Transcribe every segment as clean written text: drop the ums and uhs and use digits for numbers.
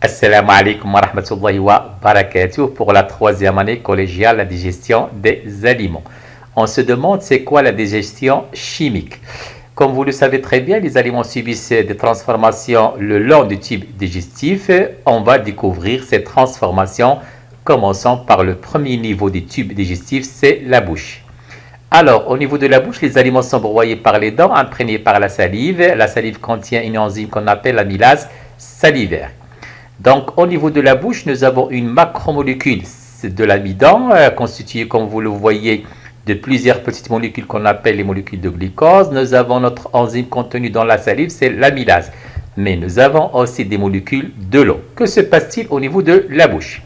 Assalamu alaikum wa rahmatullahi wa barakatuh pour la troisième année collégiale, la digestion des aliments. On se demande c'est quoi la digestion chimique. Comme vous le savez très bien, les aliments subissent des transformations le long du tube digestif. On va découvrir ces transformations, commençant par le premier niveau du tube digestif, c'est la bouche. Alors, au niveau de la bouche, les aliments sont broyés par les dents, imprégnés par la salive. La salive contient une enzyme qu'on appelle l'amylase salivaire. Donc, au niveau de la bouche, nous avons une macromolécule de l'amidon, constituée, comme vous le voyez, de plusieurs petites molécules qu'on appelle les molécules de glucose. Nous avons notre enzyme contenue dans la salive, c'est l'amylase. Mais nous avons aussi des molécules de l'eau. Que se passe-t-il au niveau de la bouche?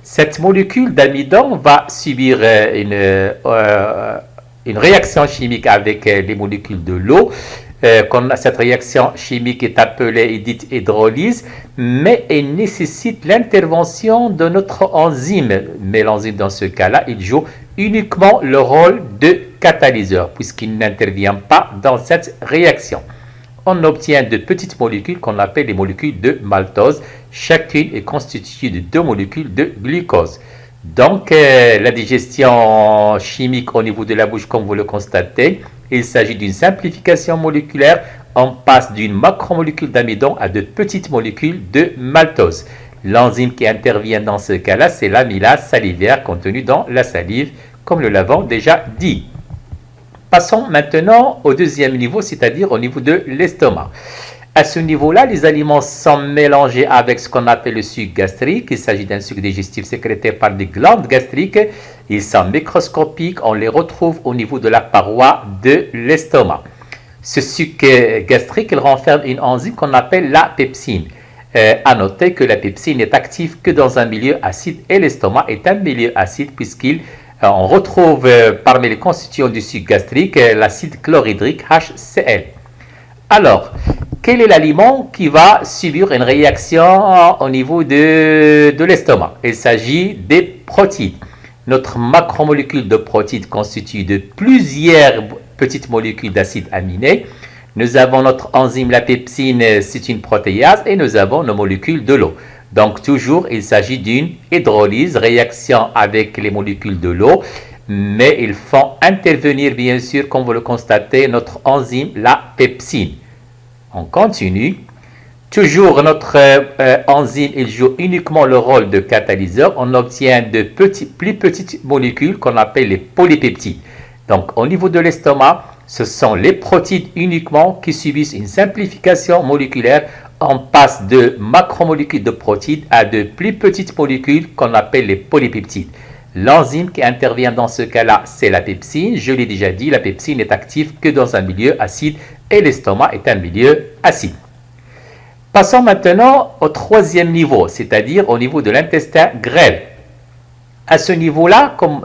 Cette molécule d'amidon va subir une réaction chimique avec les molécules de l'eau. Cette réaction chimique est appelée et dite hydrolyse, mais elle nécessite l'intervention de notre enzyme. Mais l'enzyme, dans ce cas-là, il joue uniquement le rôle de catalyseur, puisqu'il n'intervient pas dans cette réaction. On obtient de petites molécules qu'on appelle les molécules de maltose. Chacune est constituée de 2 molécules de glucose. Donc, la digestion chimique au niveau de la bouche, comme vous le constatez, il s'agit d'une simplification moléculaire. On passe d'une macromolécule d'amidon à de petites molécules de maltose. L'enzyme qui intervient dans ce cas-là, c'est l'amylase salivaire contenue dans la salive, comme nous l'avons déjà dit. Passons maintenant au deuxième niveau, c'est-à-dire au niveau de l'estomac. À ce niveau-là, les aliments sont mélangés avec ce qu'on appelle le suc gastrique. Il s'agit d'un suc digestif sécrété par des glandes gastriques. Ils sont microscopiques. On les retrouve au niveau de la paroi de l'estomac. Ce suc gastrique, il renferme une enzyme qu'on appelle la pepsine. À noter que la pepsine n'est active que dans un milieu acide et l'estomac est un milieu acide puisqu'on retrouve parmi les constituants du suc gastrique l'acide chlorhydrique HCl. Alors, quel est l'aliment qui va subir une réaction au niveau de l'estomac? Il s'agit des protides. Notre macromolécule de protides constitue de plusieurs petites molécules d'acides aminés. Nous avons notre enzyme, la pepsine, c'est une protéase, et nous avons nos molécules de l'eau. Donc, toujours, il s'agit d'une hydrolyse, réaction avec les molécules de l'eau, mais ils font intervenir, bien sûr, comme vous le constatez, notre enzyme, la pepsine. On continue. Toujours notre enzyme, il joue uniquement le rôle de catalyseur. On obtient de plus petites molécules qu'on appelle les polypeptides. Donc, au niveau de l'estomac, ce sont les protides uniquement qui subissent une simplification moléculaire. On passe de macromolécules de protides à de plus petites molécules qu'on appelle les polypeptides. L'enzyme qui intervient dans ce cas-là, c'est la pepsine. Je l'ai déjà dit, la pepsine n'est active que dans un milieu acide et l'estomac est un milieu acide. Passons maintenant au troisième niveau, c'est-à-dire au niveau de l'intestin grêle. À ce niveau-là, comme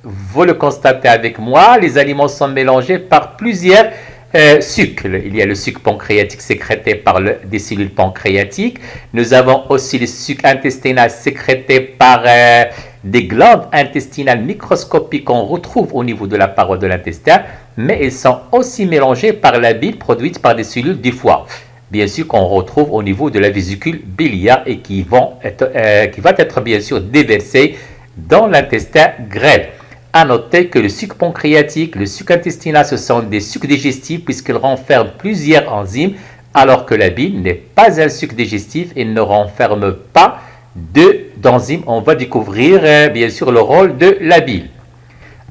vous le constatez avec moi, les aliments sont mélangés par plusieurs sucs. Il y a le suc pancréatique sécrété par des cellules pancréatiques. Nous avons aussi le suc intestinal sécrété par des glandes intestinales microscopiques qu'on retrouve au niveau de la paroi de l'intestin, mais ils sont aussi mélangés par la bile produite par des cellules du foie. Bien sûr qu'on retrouve au niveau de la vésicule biliaire et qui va être bien sûr déversée dans l'intestin grêle. À noter que le suc pancréatique, le suc intestinal, ce sont des sucs digestifs puisqu'ils renferment plusieurs enzymes, alors que la bile n'est pas un suc digestif et ne renferme pas d'enzymes. On va découvrir bien sûr le rôle de la bile.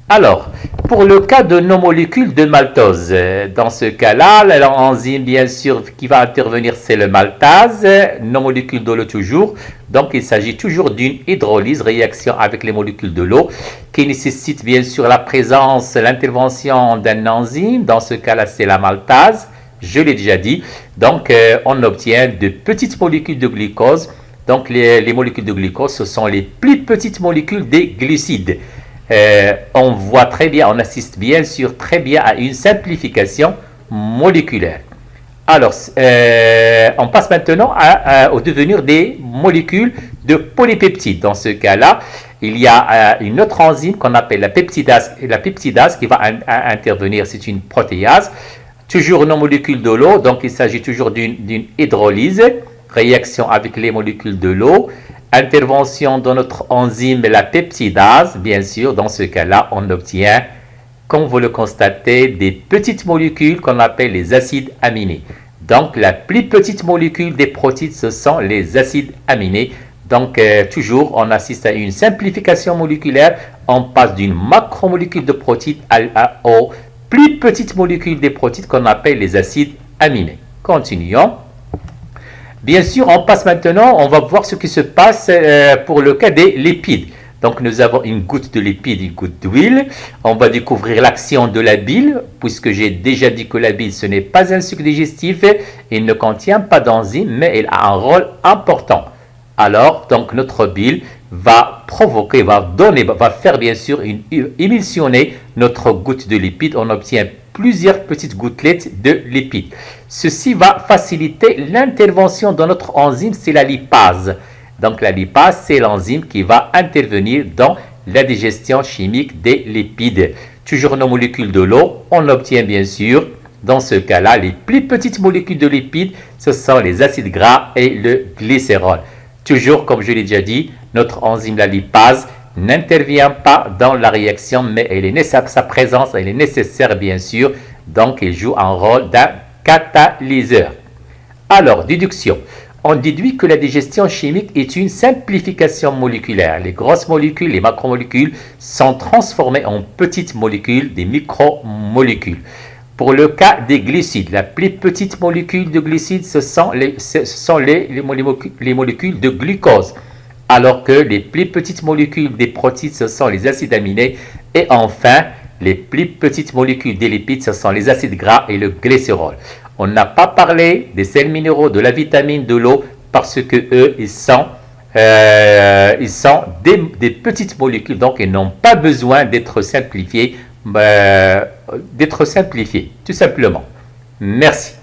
Alors, pour le cas de nos molécules de maltose, dans ce cas-là, l'enzyme bien sûr qui va intervenir, c'est le maltase, nos molécules de l'eau toujours. Donc, il s'agit toujours d'une hydrolyse, réaction avec les molécules de l'eau, qui nécessite bien sûr la présence, l'intervention d'un enzyme. Dans ce cas-là, c'est la maltase, je l'ai déjà dit. Donc, on obtient de petites molécules de glucose. Donc, les molécules de glucose, ce sont les plus petites molécules des glucides. On voit très bien, on assiste bien sûr très bien à une simplification moléculaire. Alors, on passe maintenant au devenir des molécules de polypeptides. Dans ce cas-là, il y a une autre enzyme qu'on appelle la peptidase qui va intervenir, c'est une protéase. Toujours nos molécules de l'eau, donc il s'agit toujours d'une hydrolyse, réaction avec les molécules de l'eau, intervention de notre enzyme la peptidase, bien sûr, dans ce cas-là, on obtient, comme vous le constatez, des petites molécules qu'on appelle les acides aminés. Donc, la plus petite molécule des protéines, ce sont les acides aminés. Donc, toujours, on assiste à une simplification moléculaire. On passe d'une macromolécule de protéines aux plus petites molécules des protéines qu'on appelle les acides aminés. Continuons. Bien sûr, on passe maintenant, on va voir ce qui se passe pour le cas des lipides. Donc, nous avons une goutte de lipide, une goutte d'huile. On va découvrir l'action de la bile, puisque j'ai déjà dit que la bile, ce n'est pas un sucre digestif. Il ne contient pas d'enzyme, mais elle a un rôle important. Alors, donc, notre bile va provoquer, va faire bien sûr émulsionner notre goutte de lipide. On obtient plusieurs petites gouttelettes de lipides. Ceci va faciliter l'intervention de notre enzyme, c'est la lipase. Donc la lipase, c'est l'enzyme qui va intervenir dans la digestion chimique des lipides. Toujours nos molécules de l'eau, on obtient bien sûr, dans ce cas-là, les plus petites molécules de lipides, ce sont les acides gras et le glycérol. Toujours, comme je l'ai déjà dit, notre enzyme, la lipase, n'intervient pas dans la réaction, mais sa présence, elle est nécessaire bien sûr, donc elle joue un rôle d'un catalyseur. Alors, déduction. On déduit que la digestion chimique est une simplification moléculaire. Les grosses molécules, les macromolécules, sont transformées en petites molécules, des micromolécules. Pour le cas des glucides, la plus petite molécule de glucides, ce sont les molécules de glucose. Alors que les plus petites molécules des protéines, ce sont les acides aminés. Et enfin, les plus petites molécules des lipides, ce sont les acides gras et le glycérol. On n'a pas parlé des sels minéraux, de la vitamine, de l'eau, parce que eux, ils sont des petites molécules, donc ils n'ont pas besoin d'être simplifiés, tout simplement. Merci.